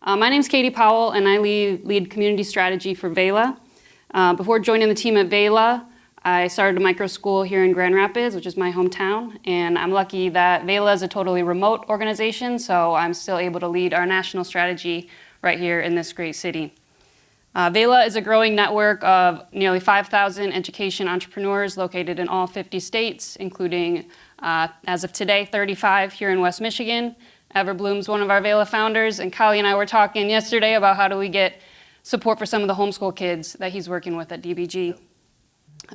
My name's Katie Powell, and I lead community strategy for Vela. Before joining the team at Vela, I started a micro school here in Grand Rapids, which is my hometown, and I'm lucky that Vela is a totally remote organization, so I'm still able to lead our national strategy right here in this great city. Vela is a growing network of nearly 5,000 education entrepreneurs located in all 50 states, including, as of today, 35 here in West Michigan. Everloom's one of our Vela founders, and Khali and I were talking yesterday about how do we get support for some of the homeschool kids that he's working with at DBG.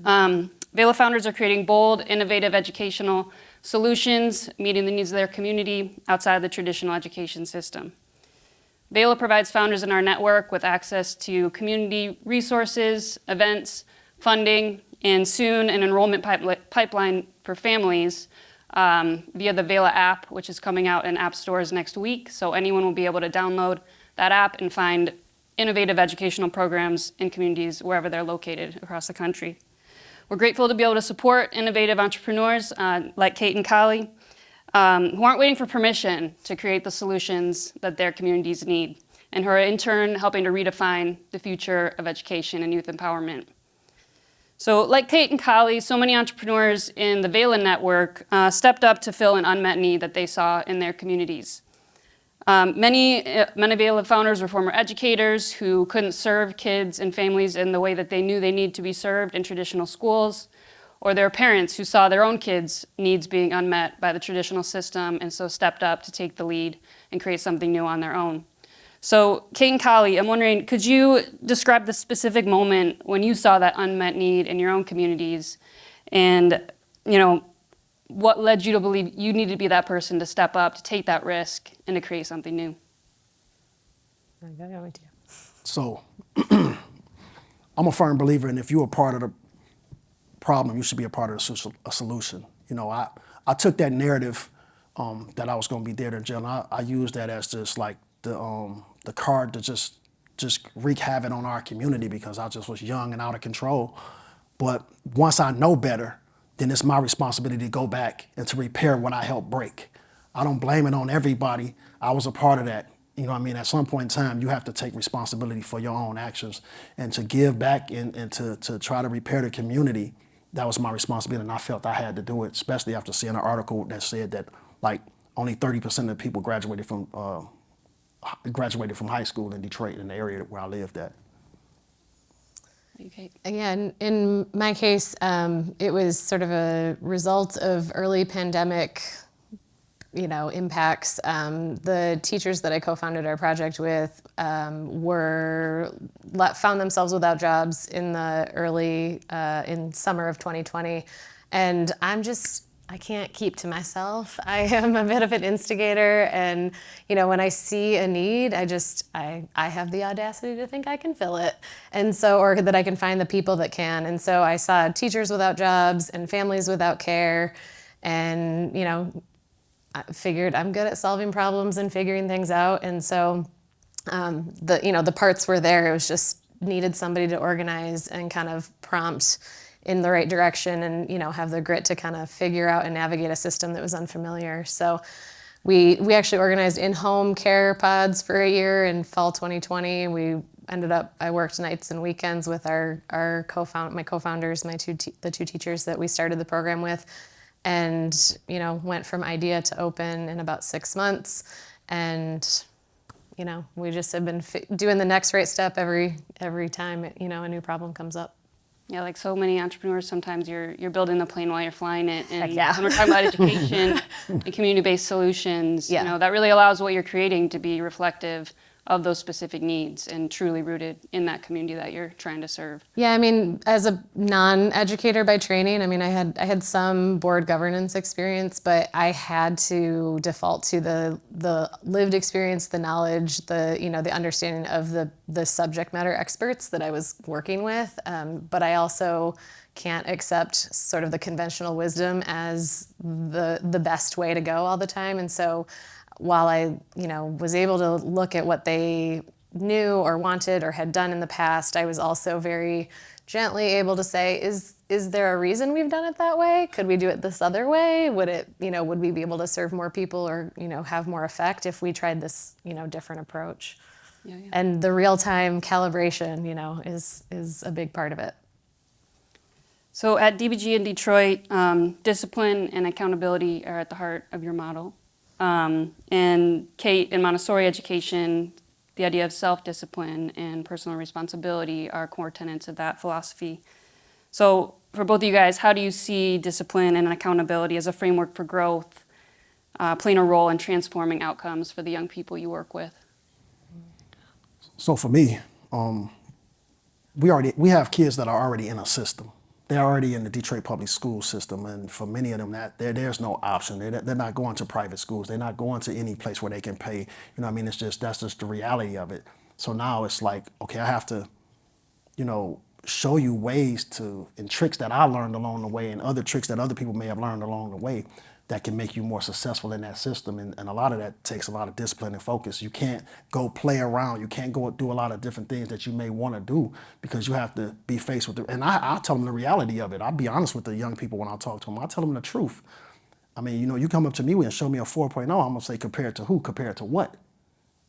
Vela founders are creating bold, innovative educational solutions, meeting the needs of their community outside of the traditional education system. Vela provides founders in our network with access to community resources, events, funding, and soon an enrollment pipeline for families via the Vela app, which is coming out in app stores next week. So anyone will be able to download that app and find innovative educational programs in communities wherever they're located across the country. We're grateful to be able to support innovative entrepreneurs like Kate and Khali, who aren't waiting for permission to create the solutions that their communities need, and who are in turn helping to redefine the future of education and youth empowerment. So like Kate and Khali, so many entrepreneurs in the Vela network stepped up to fill an unmet need that they saw in their communities. Many Vela founders were former educators who couldn't serve kids and families in the way that they knew they need to be served in traditional schools, or their parents who saw their own kids' needs being unmet by the traditional system and so stepped up to take the lead and create something new on their own. So Kate and Khali, I'm wondering, could you describe the specific moment when you saw that unmet need in your own communities, and what led you to believe you needed to be that person to step up, to take that risk, and to create something new? So I'm a firm believer in if you're a part of the problem, you should be a part of a solution. I took that narrative that I was going to be there to jail, and I used that as just like the card to just wreak havoc on our community because I just was young and out of control. But once I know better, then it's my responsibility to go back and to repair what I helped break. I don't blame it on everybody. I was a part of that. At some point in time, you have to take responsibility for your own actions and to give back and to try to repair the community. That was my responsibility, and I felt I had to do it, especially after seeing an article that said that only 30% of the people graduated from high school in Detroit, in the area where I lived at. Okay. Again, in my case, it was sort of a result of early pandemic, impacts. The teachers that I co-founded our project with found themselves without jobs in in summer of 2020, and I can't keep to myself. I am a bit of an instigator, and when I see a need, I have the audacity to think I can fill it, and so, or that I can find the people that can. And so I saw teachers without jobs and families without care, and I figured I'm good at solving problems and figuring things out. And so the parts were there. It was just needed somebody to organize and kind of prompt in the right direction and, have the grit to kind of figure out and navigate a system that was unfamiliar. So we actually organized in-home care pods for a year in fall 2020. I worked nights and weekends with my co-founders, the two teachers that we started the program with, and, went from idea to open in about 6 months. And, we just have been doing the next right step every time, a new problem comes up. Yeah, like so many entrepreneurs, sometimes you're building the plane while you're flying it. And yeah. when we're talking about education and community-based solutions, Yeah. That really allows what you're creating to be reflective of those specific needs and truly rooted in that community that you're trying to serve. Yeah, as a non-educator by training, I had some board governance experience, but I had to default to the lived experience, the knowledge, the understanding of the subject matter experts that I was working with. But I also can't accept sort of the conventional wisdom as the best way to go all the time. And so while I, was able to look at what they knew or wanted or had done in the past, I was also very gently able to say, is there a reason we've done it that way? Could we do it this other way? Would we be able to serve more people or, have more effect if we tried this, different approach? Yeah, yeah. And the real-time calibration, is a big part of it. So at DBG in Detroit, discipline and accountability are at the heart of your model. And Kate, in Montessori education, the idea of self-discipline and personal responsibility are core tenets of that philosophy. So for both of you guys, how do you see discipline and accountability as a framework for growth, playing a role in transforming outcomes for the young people you work with? So for me, we have kids that are already in a system. They're already in the Detroit public school system, and for many of them, there's no option. They're not going to private schools. They're not going to any place where they can pay. You know what I mean? That's just the reality of it. So now it's like, okay, I have to, show you ways and tricks that I learned along the way, and other tricks that other people may have learned along the way that can make you more successful in that system. And a lot of that takes a lot of discipline and focus. You can't go play around. You can't go do a lot of different things that you may want to do because you have to be faced with it. And I tell them the reality of it. I'll be honest with the young people when I talk to them. I tell them the truth. I mean, you come up to me and show me a 4.0, I'm going to say, compared to who? Compared to what?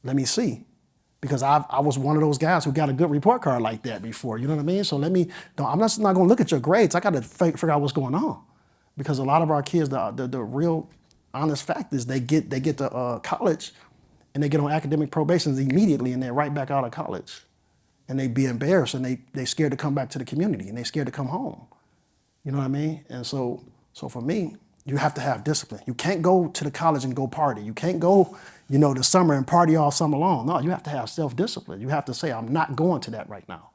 Let me see. Because I was one of those guys who got a good report card like that before, you know what I mean? So I'm just not going to look at your grades. I got to figure out what's going on. Because a lot of our kids, the real honest fact is they get to college and they get on academic probations immediately and they're right back out of college. And they be embarrassed and they scared to come back to the community and they scared to come home. You know what I mean? And so for me, you have to have discipline. You can't go to the college and go party. You can't go, the summer and party all summer long. No, you have to have self-discipline. You have to say, I'm not going to that right now.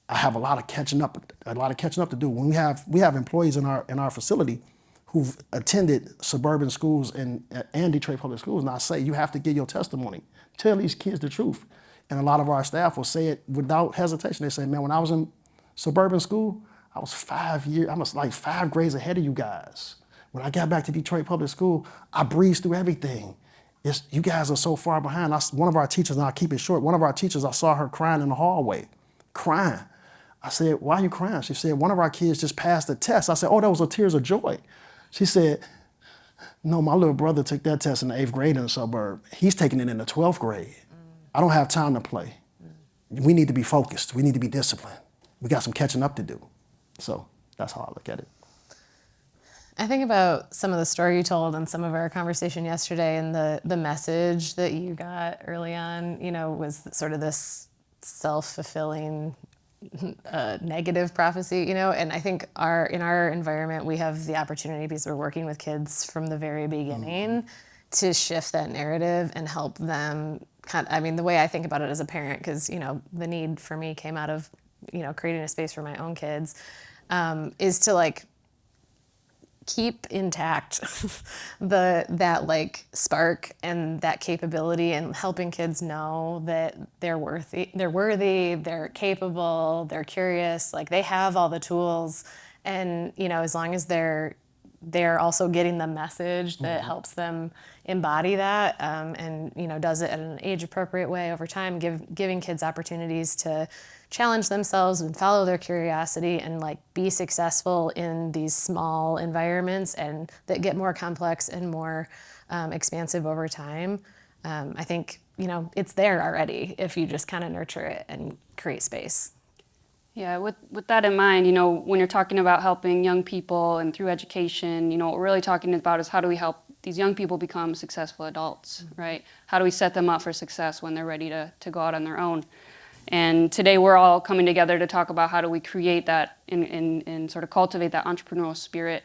I have a lot of catching up to do. When we have employees in our facility who've attended suburban schools and Detroit public schools, and I say, you have to give your testimony. Tell these kids the truth. And a lot of our staff will say it without hesitation. They say, man, when I was in suburban school, I was like 5 grades ahead of you guys. When I got back to Detroit public school, I breezed through everything. You guys are so far behind. One of our teachers, and I'll keep it short, one of our teachers, I saw her crying in the hallway, crying. I said, why are you crying? She said, one of our kids just passed the test. I said, oh, that was a tears of joy. She said, no, my little brother took that test in the 8th grade in the suburb. He's taking it in the 12th grade. I don't have time to play. We need to be focused. We need to be disciplined. We got some catching up to do. So that's how I look at it. I think about some of the story you told and some of our conversation yesterday, and the message that you got early on, was sort of this self-fulfilling negative prophecy, and I think in our environment, we have the opportunity, because we're working with kids from the very beginning, to shift that narrative and help them the way I think about it as a parent, because, the need for me came out of, creating a space for my own kids, is to keep intact that spark and that capability, and helping kids know that they're worthy, they're capable, they're curious, they have all the tools. And, as long as they're also getting the message that helps them embody that, and, does it in an age appropriate way over time, giving kids opportunities to challenge themselves and follow their curiosity and be successful in these small environments and that get more complex and more expansive over time. I think, it's there already if you just kind of nurture it and create space. Yeah, with that in mind, when you're talking about helping young people and through education, what we're really talking about is how do we help these young people become successful adults, right? How do we set them up for success when they're ready to go out on their own? And today we're all coming together to talk about how do we create that and sort of cultivate that entrepreneurial spirit,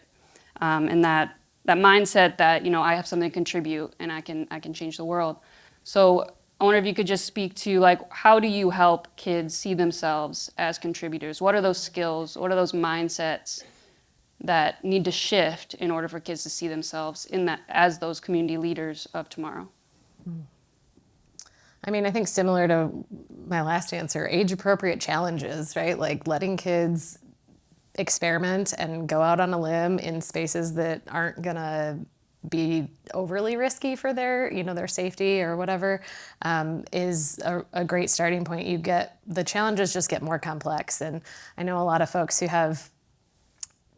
and that mindset that, I have something to contribute and I can change the world. So I wonder if you could just speak to how do you help kids see themselves as contributors? What are those skills? What are those mindsets that need to shift in order for kids to see themselves as those community leaders of tomorrow? I think similar to my last answer, age-appropriate challenges, right? Letting kids experiment and go out on a limb in spaces that aren't gonna be overly risky for their safety or whatever, is a great starting point. The challenges just get more complex. And I know a lot of folks who have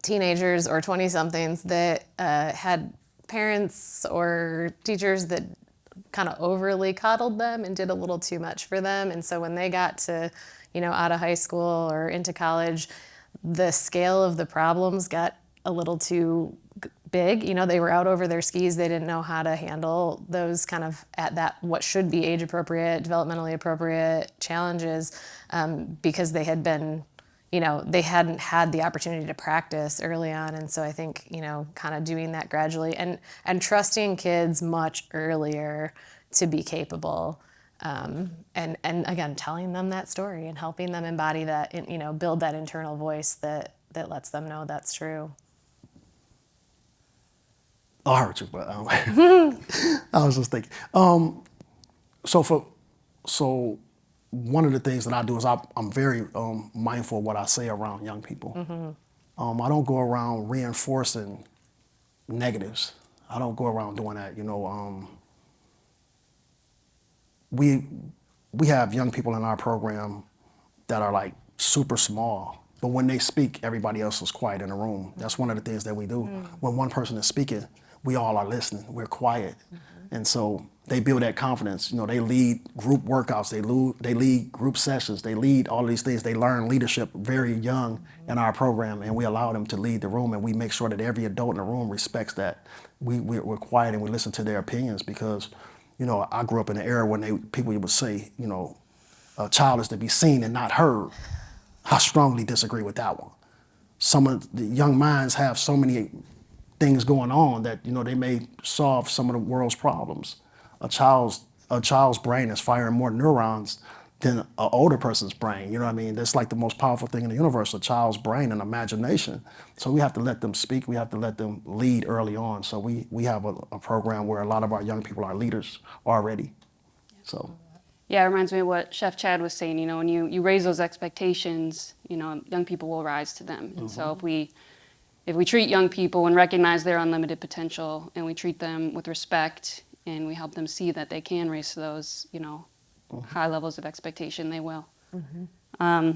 teenagers or 20-somethings that had parents or teachers that kind of overly coddled them and did a little too much for them. And so when they got to, out of high school or into college, the scale of the problems got a little too big. They were out over their skis. They didn't know how to handle those kind of at that what should be age appropriate, developmentally appropriate challenges, because they had been, they hadn't had the opportunity to practice early on. And so I think, kind of doing that gradually and trusting kids much earlier to be capable. And again, telling them that story and helping them embody that, build that internal voice that lets them know that's true. I heard you, but I was just thinking. So one of the things that I do is I'm very mindful of what I say around young people. I don't go around reinforcing negatives. I don't go around doing that. We have young people in our program that are like super small, but when they speak, everybody else is quiet in the room. That's one of the things that we do. When one person is speaking, we all are listening. We're quiet. And so they build that confidence. They lead group workouts. They lead group sessions. They lead all of these things. They learn leadership very young in our program, and we allow them to lead the room, and we make sure that every adult in the room respects that. We're quiet and we listen to their opinions because, I grew up in an era when people would say, a child is to be seen and not heard. I strongly disagree with that one. Some of the young minds have so many things going on that they may solve some of the world's problems. A child's brain is firing more neurons than an older person's brain. That's like the most powerful thing in the universe, a child's brain and imagination. So we have to let them speak. We have to let them lead early on. So we have a program where a lot of our young people are leaders already. So. Yeah, it reminds me of what Chef Chad was saying. When you raise those expectations, young people will rise to them. And so if we treat young people and recognize their unlimited potential, and we treat them with respect, and we help them see that they can raise to those, high levels of expectation, they will. I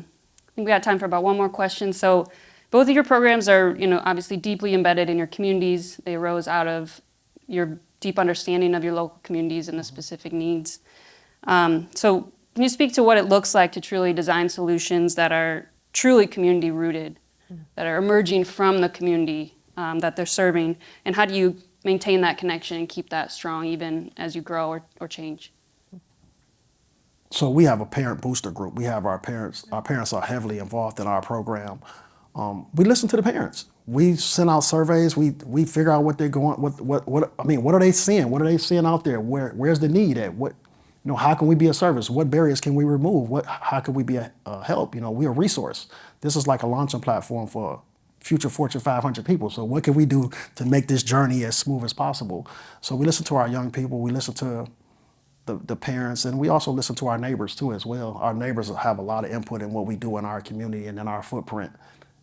think we got time for about one more question. So both of your programs are, obviously deeply embedded in your communities. They arose out of your deep understanding of your local communities and the specific needs. So can you speak to what it looks like to truly design solutions that are truly community rooted, that are emerging from the community that they're serving, and how do you maintain that connection and keep that strong even as you grow or change? So we have a parent booster group. We have our parents. Our parents are heavily involved in our program. We listen to the parents. We send out surveys. We figure out what they're going. What are they seeing? What are they seeing out there? Where's the need at? How can we be a service? What barriers can we remove? How can we be a help? We're a resource. This is like a launching platform for future Fortune 500 people. So what can we do to make this journey as smooth as possible? So we listen to our young people. We listen to the parents, and we also listen to our neighbors too as well. Our neighbors have a lot of input in what we do in our community and in our footprint.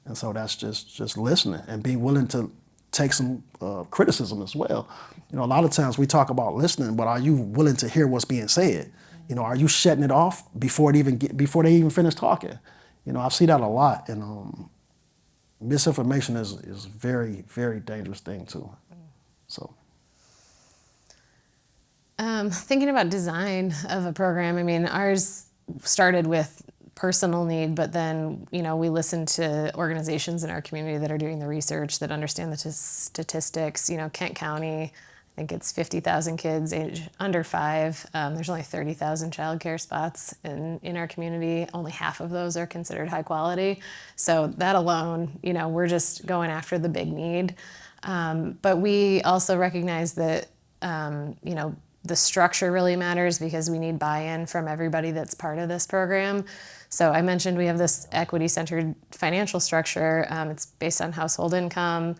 And so that's just listening and being willing to take some criticism as well. A lot of times we talk about listening, but are you willing to hear what's being said? Are you shutting it off before they even finish talking? I see that a lot, and misinformation is a very, very dangerous thing too. So. Thinking about design of a program, ours started with personal need, but then, we listen to organizations in our community that are doing the research, that understand the statistics. Kent County, I think it's 50,000 kids age under 5. There's only 30,000 childcare spots in our community. Only half of those are considered high quality. So that alone, we're just going after the big need. But we also recognize that, the structure really matters because we need buy-in from everybody that's part of this program. So I mentioned we have this equity-centered financial structure. It's based on household income,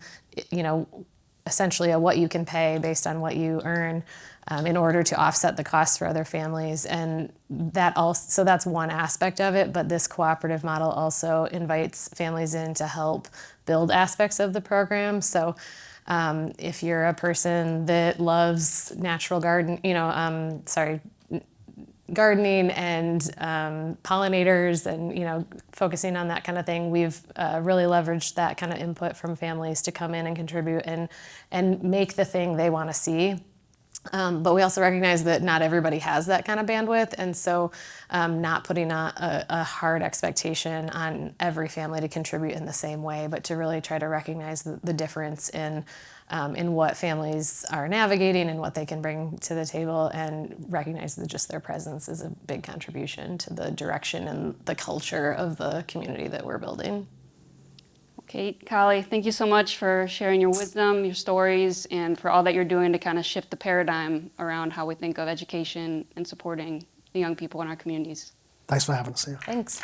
essentially what you can pay based on what you earn in order to offset the costs for other families. And so that's one aspect of it, but this cooperative model also invites families in to help build aspects of the program. So if you're a person that loves gardening and pollinators and, focusing on that kind of thing, we've really leveraged that kind of input from families to come in and contribute and make the thing they want to see. But we also recognize that not everybody has that kind of bandwidth, and so not putting a hard expectation on every family to contribute in the same way, but to really try to recognize the difference in what families are navigating and what they can bring to the table, and recognize that just their presence is a big contribution to the direction and the culture of the community that we're building. Okay, Khali, thank you so much for sharing your wisdom, your stories, and for all that you're doing to kind of shift the paradigm around how we think of education and supporting the young people in our communities. Thanks for having us here. Thanks.